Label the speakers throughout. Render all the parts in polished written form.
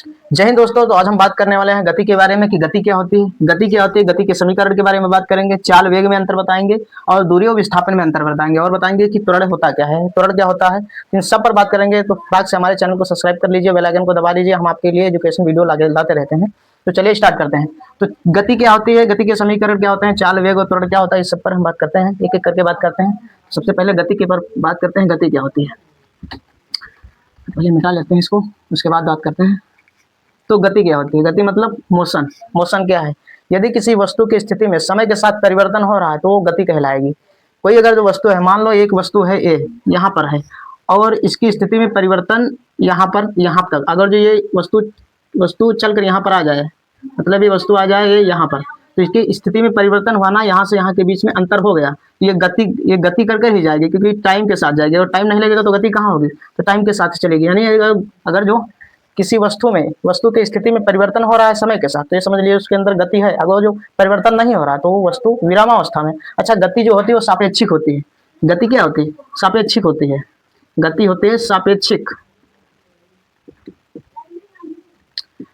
Speaker 1: जय हिंद दोस्तों। तो आज हम बात करने वाले हैं गति के बारे में कि गति क्या होती है, गति क्या होती है, गति के समीकरण के बारे में बात करेंगे, चाल वेग में अंतर बताएंगे और दूरी और विस्थापन में अंतर बताएंगे और बताएंगे कि त्वरण होता क्या है, त्वरण क्या होता है, इन सब पर बात करेंगे। तो फटाक से हमारे चैनल को सब्सक्राइब कर लीजिए, बेल आइकन को दबा लीजिए, हम आपके लिए एजुकेशन वीडियो लाते रहते हैं। तो चलिए स्टार्ट करते हैं। तो गति क्या होती है, गति के समीकरण क्या होते हैं, चाल वेग और त्वरण क्या होता है, इस सब पर हम बात करते हैं, एक एक करके बात करते हैं। सबसे पहले गति के पर बात करते हैं, गति क्या होती है। पहले मिटा लेते हैं इसको, उसके बाद बात करते हैं। तो गति क्या होती है, गति मतलब मोशन। मोशन क्या है, यदि किसी वस्तु की स्थिति में समय के साथ परिवर्तन हो रहा है तो वो गति कहलाएगी। कोई अगर जो वस्तु है, मान लो एक वस्तु है ए, यहाँ पर है और इसकी स्थिति में परिवर्तन यहाँ पर यहाँ तक, अगर जो ये वस्तु चलकर यहाँ पर आ जाए, मतलब ये वस्तु आ जाए ये यहाँ पर, तो इसकी स्थिति में परिवर्तन हुआ ना, यहाँ से यहाँ के बीच में अंतर हो गया, तो ये गति करके ही जाएगी, क्योंकि टाइम के साथ जाएगी। और टाइम नहीं लगेगा तो गति कहाँ होगी, तो टाइम के साथ चलेगी। यानी अगर जो किसी वस्तु की स्थिति में परिवर्तन हो रहा है समय के साथ, तो ये समझ लीजिए उसके अंदर गति है। अगर जो परिवर्तन नहीं हो रहा तो वो वस्तु विरामावस्था में। अच्छा, गति जो होती है वो सापेक्षिक होती है। गति क्या होती है, सापेक्षिक होती है। गति होती है सापेक्षिक,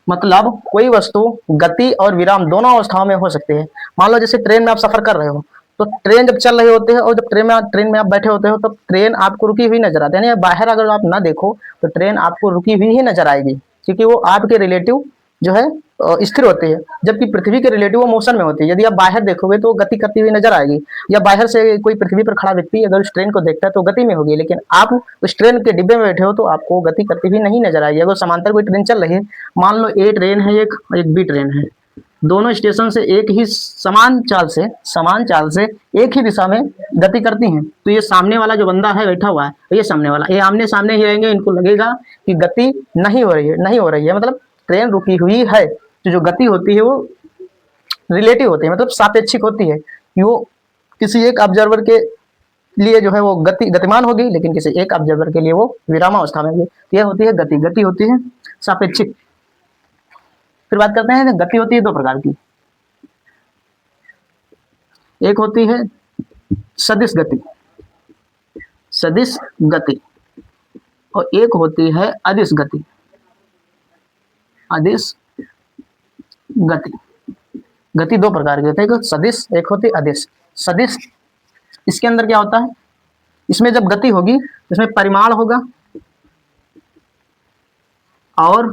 Speaker 1: मतलब कोई वस्तु गति और विराम दोनों अवस्थाओं में हो सकती है। मान लो जैसे ट्रेन में आप सफर कर रहे हो, तो ट्रेन जब चल रही होती है और जब ट्रेन में आप बैठे होते हो तब ट्रेन आपको रुकी हुई नजर आती है। यानी बाहर अगर आप ना देखो तो ट्रेन आपको रुकी हुई ही नजर आएगी, क्योंकि वो आपके रिलेटिव जो है स्थिर होती है, जबकि पृथ्वी के रिलेटिव वो मोशन में होती है। यदि आप बाहर देखोगे तो गति करती हुई नजर आएगी, या बाहर से कोई पृथ्वी पर खड़ा व्यक्ति अगर उस ट्रेन को देखता है तो गति में होगी, लेकिन आप उस ट्रेन के डिब्बे में बैठे हो तो आपको गति करती हुई नहीं नजर आएगी। अगर समांतर कोई ट्रेन चल रही है, मान लो ए ट्रेन है एक बी ट्रेन है, दोनों स्टेशन से एक ही समान चाल से एक ही दिशा में गति करती हैं, तो ये सामने वाला जो बंदा है बैठा हुआ है, ये सामने वाला, ये आमने सामने ही रहेंगे, इनको लगेगा कि गति नहीं हो रही है, मतलब ट्रेन रुकी हुई है। तो जो गति होती है वो रिलेटिव होती है, मतलब सापेक्षिक होती है। वो किसी एक ऑब्जर्वर के लिए जो है वो गतिमान होगी, लेकिन किसी एक ऑब्जर्वर के लिए वो विरामावस्था में होगी। यह होती है गति। गति होती है सापेक्षिक। फिर बात करते हैं, गति होती है दो प्रकार की। एक होती है सदिश गति और एक होती है अदिश गति। गति दो प्रकार की होती है, एक सदिश, एक होती है अदिश। सदिश, इसके अंदर क्या होता है, इसमें जब गति होगी इसमें परिमाण होगा और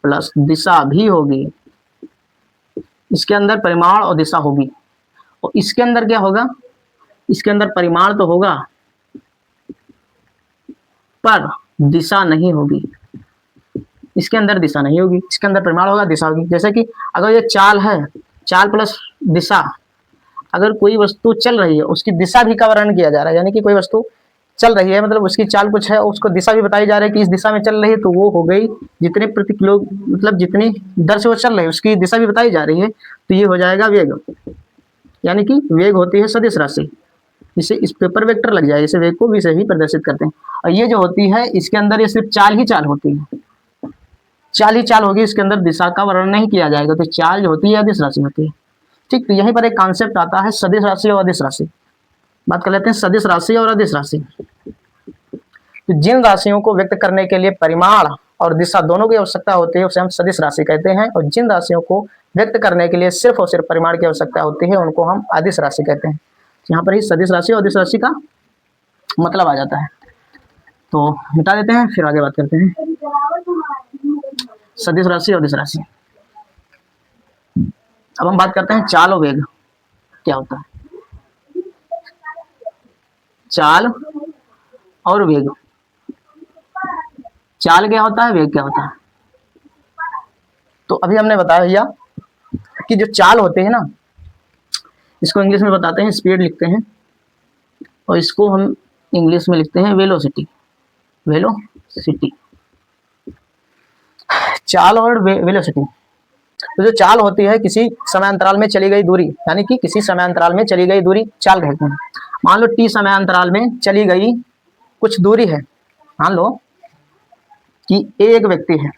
Speaker 1: प्लस दिशा भी होगी। इसके अंदर परिमाण और दिशा होगी, और इसके अंदर क्या होगा, इसके अंदर परिमाण तो होगा पर दिशा नहीं होगी। इसके अंदर दिशा नहीं होगी, इसके अंदर परिमाण होगा, दिशा होगी। जैसे कि अगर ये चाल है, चाल प्लस दिशा, अगर कोई वस्तु चल रही है उसकी दिशा भी का वर्णन किया जा रहा है, यानी कि कोई वस्तु चल रही है, मतलब उसकी चाल कुछ है, उसको दिशा भी बताई जा रही है कि इस दिशा में चल रही है, तो वो हो गई जितने प्रति किलो, मतलब जितनी दर से वो चल रही है उसकी दिशा भी बताई जा रही है, तो ये हो जाएगा वेग। यानी कि वेग होती है सदिश राशि, इसे इस पेपर वेक्टर लग जाए, इसे वेग को भी से ही प्रदर्शित करते हैं। और ये जो होती है इसके अंदर ये सिर्फ चाल ही चाल होती है, चाल ही चाल होगी, इसके अंदर दिशा का वर्णन नहीं किया जाएगा। तो चाल जो होती है अदिश राशि होती है। ठीक, तो यहीं पर एक कॉन्सेप्ट आता है सदिश राशि और अदिश राशि। बात कर लेते हैं सदिश राशि और अदिश राशि। तो जिन राशियों को व्यक्त करने के लिए परिमाण और दिशा दोनों की आवश्यकता होती है उसे हम सदिश राशि कहते हैं, और जिन राशियों को व्यक्त करने के लिए सिर्फ और सिर्फ परिमाण की आवश्यकता होती है उनको हम अदिश राशि कहते हैं। यहाँ पर ही सदिश राशि और अदिश राशि का मतलब आ जाता है। तो मिटा देते हैं, फिर आगे बात करते हैं सदिश राशि और अदिश राशि। अब हम बात करते हैं चाल और वेग क्या होता है। चाल और वेग, चाल क्या होता है, वेग क्या होता है। तो अभी हमने बताया भैया कि जो चाल होते हैं ना, इसको इंग्लिश में बताते हैं स्पीड लिखते हैं, और इसको हम इंग्लिश में लिखते हैं वेलोसिटी। चाल और वेलोसिटी। तो जो चाल होती है किसी समयांतराल में चली गई दूरी, यानी कि किसी समयांतराल में चली गई दूरी चाल कहते हैं। मान लो टी समयांतराल में चली गई कुछ दूरी है, मान लो कि ए एक व्यक्ति है,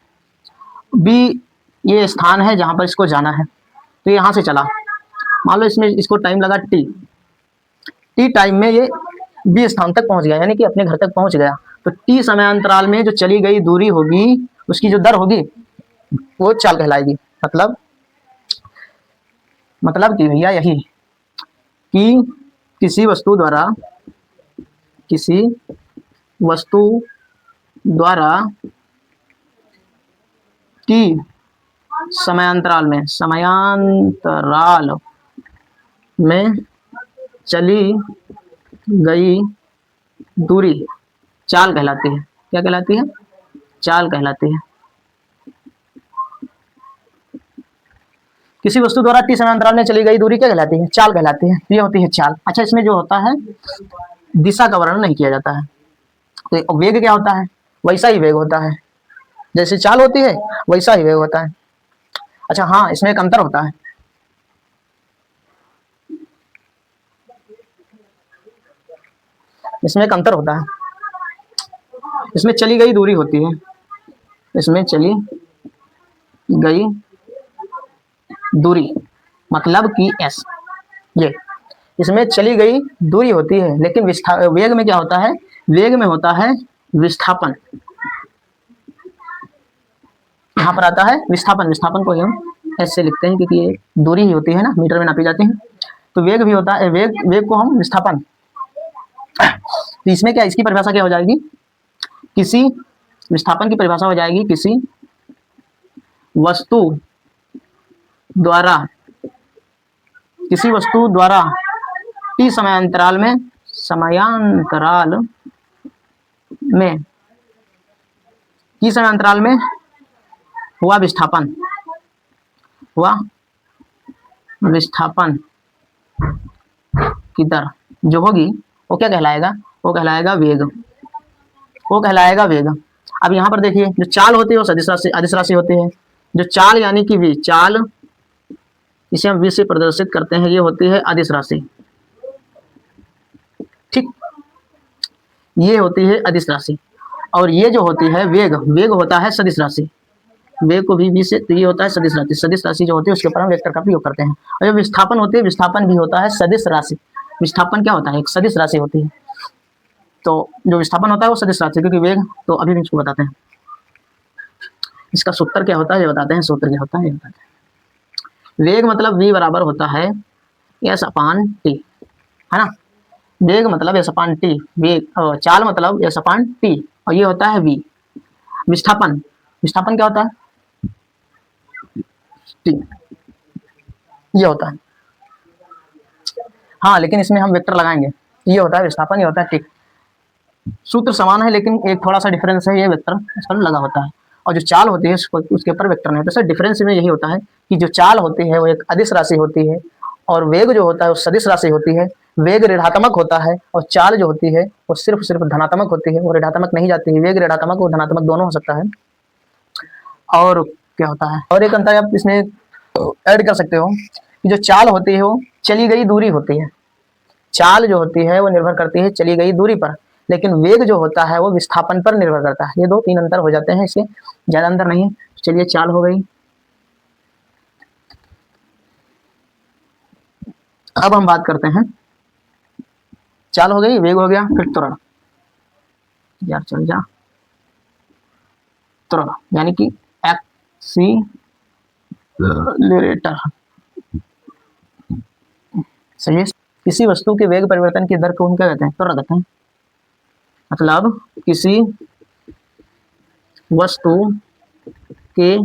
Speaker 1: बी ये स्थान है जहां पर इसको जाना है, तो यहां से चला, मान लो इसमें इसको टाइम लगा टी टाइम में ये बी स्थान तक पहुंच गया, यानी कि अपने घर तक पहुंच गया। तो टी समयांतराल में जो चली गई दूरी होगी उसकी जो दर होगी वो चाल कहलाएगी। मतलब कि भैया यही कि किसी वस्तु द्वारा की समयांतराल में चली गई दूरी चाल कहलाती है। क्या कहलाती है? चाल कहलाती है। किसी वस्तु द्वारा टी समांतराल में चली गई दूरी क्या कहलाती है? चाल कहलाती है। ये होती है चाल। अच्छा, इसमें जो होता है दिशा का वर्णन नहीं किया जाता है। तो वेग क्या होता है? वैसा ही वेग होता है, जैसे चाल होती है वैसा ही वेग होता है। अच्छा हाँ, इसमें एक अंतर होता है। इसमें एक अंतर होता है। इसमें चली गई दूरी होती है, इसमें चली गई दूरी मतलब कि एस, ये इसमें चली गई दूरी होती है। लेकिन वेग में क्या होता है? वेग में होता है विस्थापन। यहाँ पर आता है विस्थापन। विस्थापन को हम ऐसे लिखते हैं क्योंकि ये दूरी ही होती है ना, मीटर में नापी जाती है। तो वेग भी होता है, वेग को हम विस्थापन। तो इसमें क्या, इसकी परिभाषा क्या हो जाएगी? किसी विस्थापन की परिभाषा हो जाएगी किसी वस्तु द्वारा टी समयांतराल में हुआ विस्थापन की दर जो होगी वो क्या कहलाएगा? वो कहलाएगा वेग। अब यहाँ पर देखिए, जो चाल होती है वो अदिश राशि होती है। जो चाल यानी कि v, चाल इसे हम v से प्रदर्शित करते हैं, ये होती है अदिश राशि। ठीक, ये होती है अदिश राशि। और ये जो होती है वेग होता है सदिश राशि। वेग को भी v से, तो ये होता है सदिश राशि। सदिश राशि जो होती है उसके ऊपर हम वेक्टर का प्रयोग करते हैं। और जो विस्थापन होती है, विस्थापन भी होता है सदिश राशि। विस्थापन क्या होता है? एक सदिश राशि होती है। तो जो विस्थापन होता है वो सदिश राशि, क्योंकि वेग, तो अभी भी इसको बताते हैं। इसका सूत्र क्या होता है ये बताते हैं। सूत्र क्या होता है ये बताते हैं। वेग मतलब v बराबर होता है s अपान टी, है ना। वेग मतलब s अपान टी, वेग चाल मतलब s अपान टी, और ये होता है v। विस्थापन क्या होता है? टी, ये होता है। हाँ, लेकिन इसमें हम वेक्टर लगाएंगे। ये होता है विस्थापन, ये होता है टी। सूत्र समान है लेकिन एक थोड़ा सा डिफरेंस है, ये वेक्टर इस पर लगा होता है। और जो चाल होती है उसके ऊपर वेक्टर नहीं होता। सर डिफरेंस में यही होता है कि जो चाल होती है वो एक अदिश राशि होती है, और वेग जो होता है वो सदिश राशि होती है। वेग ऋणात्मक होता है और चाल जो होती है वो सिर्फ धनात्मक होती है, वो ऋणात्मक नहीं जाती है। वेग ऋणात्मक और धनात्मक दोनों हो सकता है। और क्या होता है, और एक अंतर आप इसमें ऐड कर सकते हो कि जो चाल होती है वो चली गई दूरी होती है। चाल जो होती है वो निर्भर करती है चली गई दूरी पर, लेकिन वेग जो होता है वो विस्थापन पर निर्भर करता है। ये 2-3 अंतर हो जाते हैं, इससे ज्यादा अंतर नहीं है। चलिए, चाल हो गई। अब हम बात करते हैं, चाल हो गई, वेग हो गया, फिर त्वरण। यार चल जा, त्वरण यानी कि एक्सीलरेटर। सही है। किसी वस्तु के वेग परिवर्तन की दर को हम क्या कहते हैं? त्वरण कहते हैं। मतलब किसी वस्तु के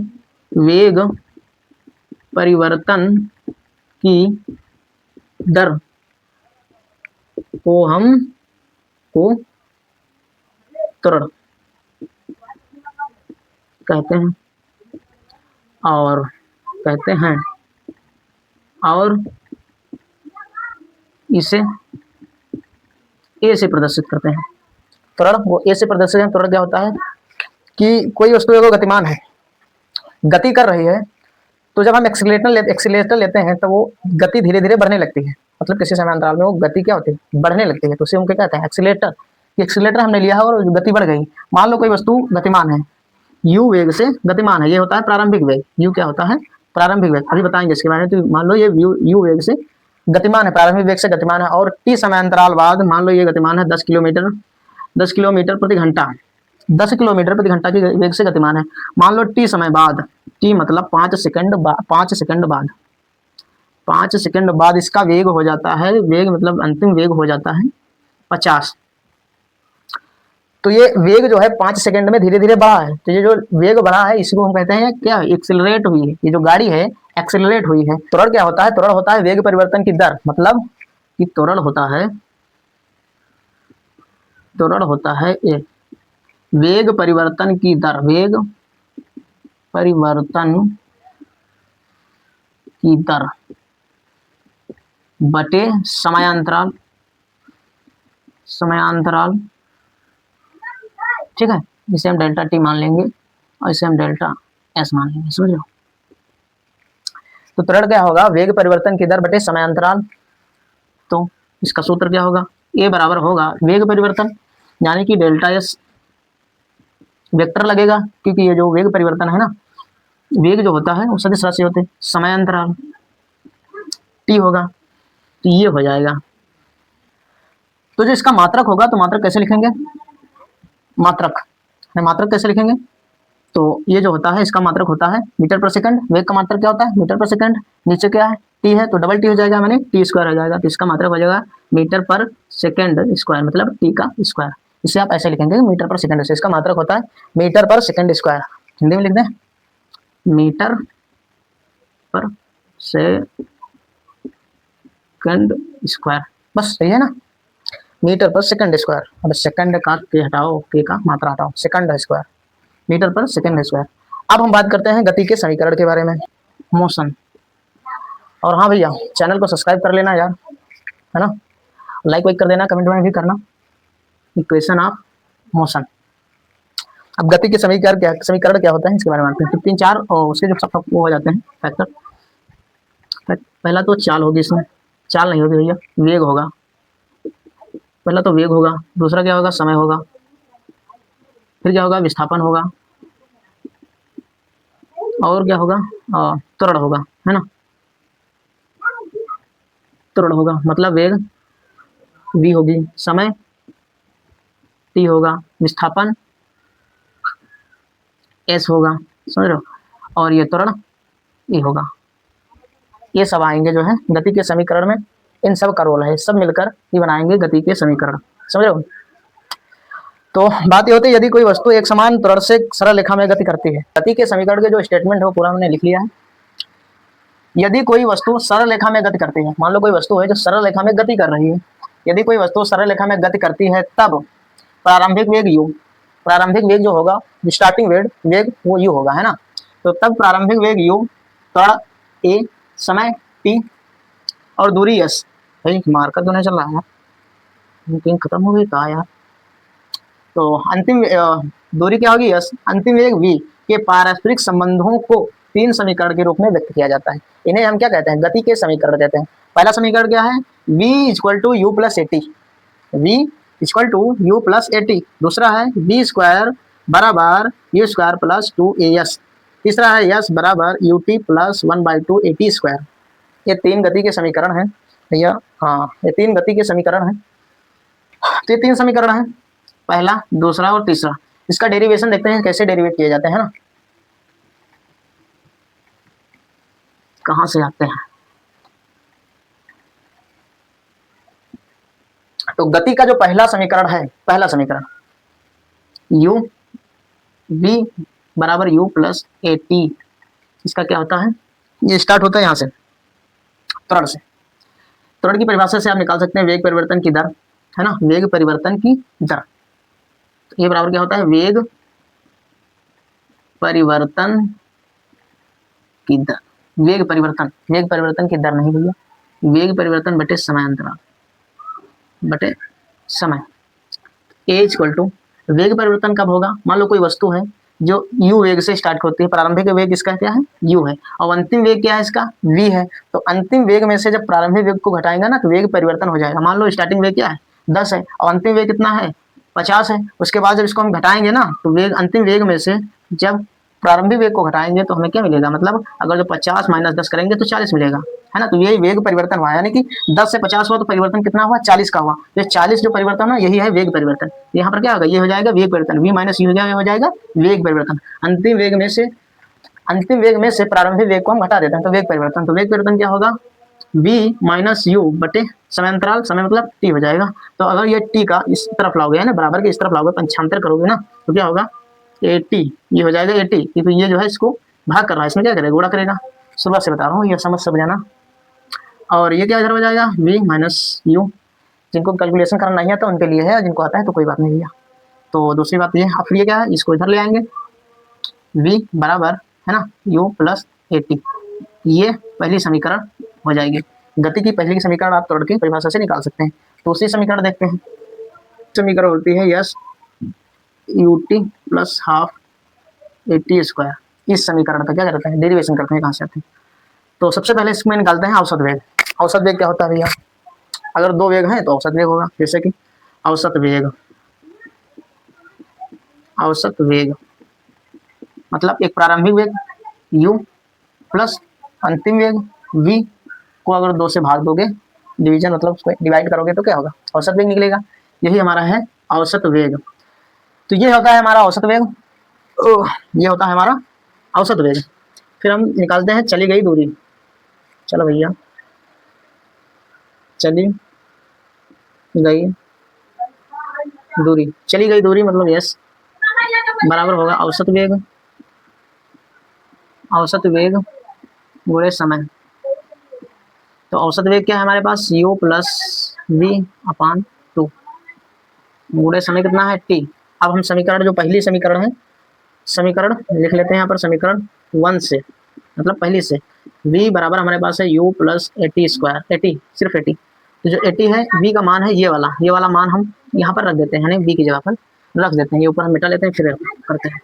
Speaker 1: वेग परिवर्तन की दर को हम त्वरण कहते हैं, और इसे ए से प्रदर्शित करते हैं। त्वरण वो ए से प्रदर्शित है। त्वरण क्या होता है कि कोई वस्तु अगर गतिमान है, गति कर रही है, तो जब हम एक्सीलरेटर लेते हैं तो वो गति धीरे धीरे बढ़ने लगती है। मतलब किसी समय अंतराल में वो गति क्या होती है? बढ़ने लगती है। तो उसे हम क्या कहते हैं? एक्सीलरेटर। एक्सीलरेटर हमने लिया है और गति बढ़ गई। मान लो कोई वस्तु गतिमान है, u वेग से गतिमान है, ये होता है प्रारंभिक वेग। u क्या होता है? प्रारंभिक वेग। अभी बताएंगे इसके बारे में। तो मान लो ये u वेग से गतिमान है, प्रारंभिक वेग से गतिमान है, और t समय अंतराल बाद मान लो ये गतिमान है 10 किलोमीटर प्रति घंटा। 10 किलोमीटर प्रति घंटा की वेग से गतिमान है। मान लो t टी मतलब 5 सेकंड बाद, 5 सेकंड बाद, 5 सेकंड बाद इसका वेग हो जाता है, वेग मतलब अंतिम वेग हो जाता है 50। तो ये वेग जो है 5 सेकंड में धीरे धीरे बढ़ा है, तो ये जो वेग बढ़ा है इसको हम कहते हैं क्या, एक्सिलरेट हुई है, ये जो गाड़ी है एक्सिलरेट हुई है। त्वरण क्या होता है, त्वरण होता है वेग परिवर्तन की दर, मतलब कि त्वरण होता है, त्वरण होता है ये वेग परिवर्तन की दर, वेग परिवर्तन की दर बटे समयांतराल, समयांतराल, ठीक है। इसे हम डेल्टा टी मान लेंगे और इसे हम डेल्टा एस मान लेंगे, समझ लो। तो त्वरण क्या होगा, वेग परिवर्तन की दर बटे समयांतराल। तो इसका सूत्र क्या होगा, ए बराबर होगा वेग परिवर्तन यानी कि डेल्टा एस, वेक्टर लगेगा क्योंकि ये जो वेग परिवर्तन है ना, वेग जो होता है वो सदिश राशि होते हैं, समयांतराल टी होगा, तो ये हो जाएगा। तो जो इसका मात्रक होगा, तो मात्रक कैसे लिखेंगे, मात्रक मात्रक कैसे लिखेंगे, तो ये जो होता है इसका मात्रक होता है मीटर पर सेकंड, वेग का मात्रक क्या होता है मीटर पर सेकंड, नीचे क्या है टी है तो डबल टी हो जाएगा, मैंने टी स्क्वायर हो जाएगा, तो इसका मात्रक हो जाएगा मीटर पर सेकंड स्क्वायर, मतलब टी का स्क्वायर। इसे आप ऐसे लिखेंगे मीटर पर सेकंड, से इसका मात्रक होता है मीटर पर सेकंड स्क्वायर, हिंदी में लिख दें मीटर पर सेकंड स्क्वायर, बस सही है ना, मीटर पर सेकंड स्क्वायर। अब सेकंड का के हटाओ, के का मात्रा हटाओ, सेकंड स्क्वायर, मीटर पर सेकंड स्क्वायर। अब हम बात करते हैं गति के समीकरण के बारे में, मोशन। और हाँ भैया, चैनल को सब्सक्राइब कर लेना यार, है ना, लाइक वाइक कर देना, कमेंट में भी करना, इक्वेशन ऑफ मोशन। अब गति के समीकरण क्या होता है इसके बारे में जानते हैं। 3 4 और उसके जो सब वो हो जाते हैं फैक्टर। पहला तो चाल होगी, इसमें चाल नहीं होगी भैया, वेग होगा, पहला तो वेग होगा, दूसरा क्या होगा समय होगा, फिर क्या होगा विस्थापन होगा, और क्या होगा त्वरण होगा, है ना, त्वरण होगा मतलब वेग v होगी, समय t होगा, विस्थापन s होगा, समझ रहे हो, और ये त्वरण e होगा। ये सब आएंगे जो है गति के समीकरण में, इन सब का रोल है, सब मिलकर ये बनाएंगे गति के समीकरण, समझ रहे हो। तो बात ये होती है यदि कोई वस्तु एक समान त्वरण से सरल रेखा में गति करती है, गति के समीकरण के जो स्टेटमेंट है वो पूरा हमने लिख लिया है। यदि कोई वस्तु सरल रेखा में गति करती है, मान लो कोई वस्तु है जो सरल रेखा में गति कर रही है, यदि कोई वस्तु सरल रेखा में गति करती है तब प्रारंभिक वेग u, प्रारंभिक वेग जो होगा स्टार्टिंग वेग वो u होगा, है ना। तो तब प्रारंभिक वेग u, त्वरण a, समय t और दूरी s। भाई मार्कर तो नहीं चल रहा है, मीटिंग खत्म हो गई कहा यार। तो अंतिम दूरी क्या होगी s, अंतिम वेग v के पारस्परिक संबंधों को 3 समीकरण के रूप में व्यक्त किया जाता है। इन्हें हम क्या कहते हैं, गति के समीकरण कहते हैं। पहला समीकरण क्या है, v equal to U plus A T, v equal to U plus A T. दूसरा है v स्क्वायर बराबर यू स्क्वायर प्लस 2as। तीसरा है s बराबर U T plus 1/2 A T square. ये 3 गति के समीकरण है भैया, हाँ ये 3 गति के समीकरण है। तो ये 3 समीकरण है, पहला दूसरा और तीसरा। इसका डेरिवेशन देखते हैं कैसे डेरिवेट किए जाते हैं ना, कहाँ से आते हैं। तो गति का जो पहला समीकरण है, पहला समीकरण u v बराबर u प्लस ए टी, इसका क्या होता है, ये स्टार्ट होता है यहाँ से त्वरण से। त्वरण की परिभाषा से आप निकाल सकते हैं वेग परिवर्तन की दर, है ना, वेग परिवर्तन की दर। तो ये बराबर क्या होता है, वेग परिवर्तन की दर, वेग परिवर्तन की दर नहीं भैया, वेग परिवर्तन बटे समयांतराल बटे समय। ए इक्वल टू वेग परिवर्तन कब होगा, मान लो कोई वस्तु है जो u वेग से स्टार्ट होती है, प्रारंभिक वेग इसका क्या है u है, और अंतिम वेग क्या है इसका v है। तो अंतिम वेग में से जब प्रारंभिक वेग को घटाएंगे ना तो वेग परिवर्तन हो जाएगा। मान लो स्टार्टिंग वेग क्या है 10 है और अंतिम वेग कितना है 50 है, उसके बाद जब इसको हम घटाएंगे ना तो वेग, अंतिम वेग में से जब प्रारंभिक वेग को घटाएंगे तो हमें क्या मिलेगा, मतलब अगर जो 50 माइनस 10 करेंगे तो 40 मिलेगा, है ना। तो यही वेग परिवर्तन हुआ, यानी कि 10 से 50 हुआ तो परिवर्तन कितना हुआ 40 का हुआ। तो 40 जो परिवर्तन है यही है वेग परिवर्तन। यहाँ पर क्या होगा, ये हो जाएगा वेग परिवर्तन, v माइनस यू हो जाएगा वेग परिवर्तन। अंतिम वेग में से अंतिम वेग में से प्रारंभिक वेग को हम घटा देते हैं, तो वेग परिवर्तन, तो वेग परिवर्तन क्या होगा, v माइनस यू बटे समय अंतराल, समय मतलब t हो जाएगा। तो अगर ये t का इस तरफ लाओगे है ना, बराबर के इस तरफ लाओगे, पंचांतर करोगे ना, तो क्या होगा at, ये हो जाएगा at, क्योंकि ये जो है इसको भाग कर रहा है, इसमें क्या करेगा, गुणा करेगा। शुरुआत से बता रहा हूँ, ये समझ जाना। और ये क्या इधर हो जाएगा v माइनस यू, जिनको कैलकुलेशन करना नहीं आता उनके लिए है, और जिनको आता है तो कोई बात नहीं भैया। तो दूसरी बात ये, अब फिर ये क्या है, इसको इधर ले आएंगे, v बराबर है ना u प्लस at, ये पहली समीकरण हो जाएगी। गति की पहली समीकरण आप त्वरण की परिभाषा से निकाल सकते हैं। दूसरी समीकरण देखते हैं, समीकरण होती है yes ut plus half at square. इस समीकरण का क्या करते हैं, डेरिवेशन करते हैं, कहाँ से आते हैं। तो सबसे पहले इसमें निकालते हैं औसत वेग। औसत वेग क्या होता है भैया, अगर दो वेग हैं तो औसत वेग होगा, जैसे कि औसत वेग, औसत वेग मतलब एक प्रारंभिक वेग u प्लस अंतिम वेग v को अगर 2 से भाग दोगे, डिवीजन मतलब उसको डिवाइड करोगे तो क्या होगा, औसत वेग निकलेगा। यही हमारा है औसत वेग। तो ये होता है हमारा औसत वेग, ये होता है हमारा औसत वेग। फिर हम निकालते हैं चली गई दूरी। चलो भैया, चली गई दूरी, चली गई दूरी मतलब यस बराबर होगा औसत वेग, औसत वेग गुणे समय। तो औसत वेग क्या है हमारे पास, u प्लस वी अपान 2 गुणे समय कितना है t। अब हम समीकरण जो पहली समीकरण है, समीकरण लिख लेते हैं यहाँ पर, समीकरण 1 से मतलब पहली से, v बराबर हमारे पास है u plus at square, at सिर्फ at। तो जो at है v का मान है ये वाला मान हम यहाँ पर रख देते हैं, यानी v की जगह पर रख देते हैं, ये ऊपर हम मिटा लेते हैं फिर करते हैं।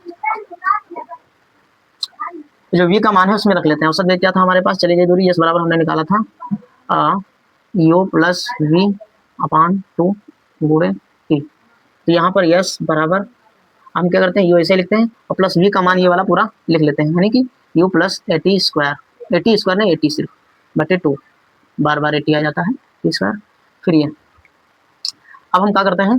Speaker 1: जो v का मान है उसमें रख लेते हैं। औसत वेग क्या था हमारे पास, चली गई दूरी, यस बराबर हमने निकाला था u प्लस वी अपान 2 गुणे टी। तो यहाँ पर यस बराबर हम क्या करते हैं, यू ऐसे लिखते हैं और प्लस वी का मान ये वाला पूरा लिख लेते हैं, यानी कि यू प्लस एटी स्क्वायर नहीं एटी सिर्फ बटे 2, बार बार एटी आ जाता है स्क्वायर। फिर ये अब हम क्या करते हैं,